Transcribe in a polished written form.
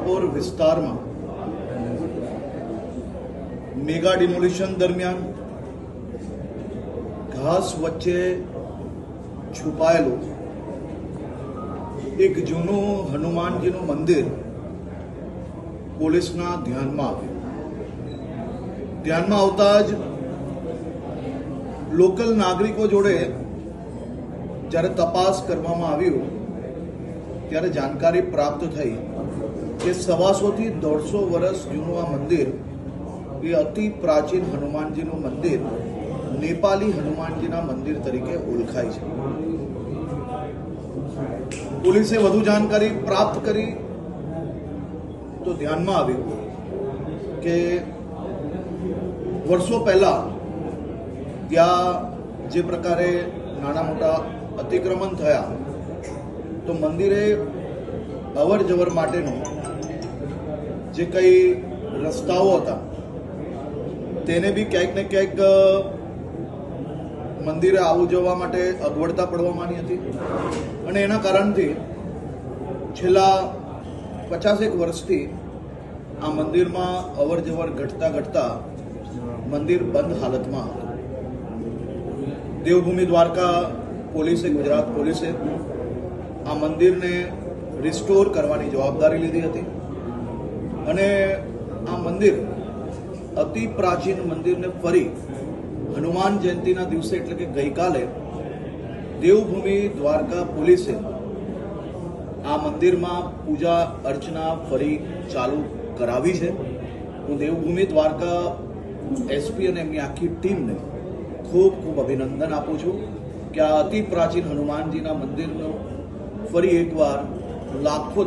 મીઠાપોર વિસ્તારમાં mega demolition દરમિયાન ઘાસ વચ્ચે છુપાયેલું એક જૂનું હનુમાનજીનું મંદિર પોલીસના ધ્યાનમાં આવતા જ લોકલ નાગરિકો જોડે જ્યારે તપાસ કરવામાં આવ્યું ત્યારે જાણકારી પ્રાપ્ત થઈ કે 150 થી 150 વર્ષ જૂનું આ મંદિર એ અતિ પ્રાચીન હનુમાનજીનું મંદિર નેપાળી હનુમાનજીના મંદિર તરીકે ઓળખાય છે. પોલીસે વધુ જાણકારી પ્રાપ્ત કરી તો ધ્યાનમાં આવ્યું કે વર્ષો પહેલા ત્યાં જે પ્રકારે નાના મોટા અતિક્રમણ થયા તો મંદિરે અવર જવર માટેનો જે કંઈ રસ્તાઓ હતા તેને બી ક્યાંક ને ક્યાંક મંદિરે આવવા જવા માટે અગવડતા પડવાની હતી અને એના કારણથી છેલ્લા 50 વર્ષથી આ મંદિરમાં અવર જવર ઘટતા મંદિર બંધ હાલતમાં હતું. દેવભૂમિ દ્વારકા પોલીસે, ગુજરાત પોલીસે આ મંદિરને રિસ્ટોર કરવાની જવાબદારી લીધી હતી અને આ મંદિર અતિ પ્રાચીન મંદિરને ફરી હનુમાન જયંતિના દિવસે એટલે કે ગઈકાલે દેવભૂમિ દ્વારકા પોલીસે આ મંદિરમાં પૂજા અર્ચના ફરી ચાલુ કરાવી છે. હું દેવભૂમિ દ્વારકા એસપી અને એમની આખી ટીમને ખૂબ ખૂબ અભિનંદન આપું છું કે આ અતિ પ્રાચીન હનુમાનજીના મંદિરનો ફરી એકવાર લાખો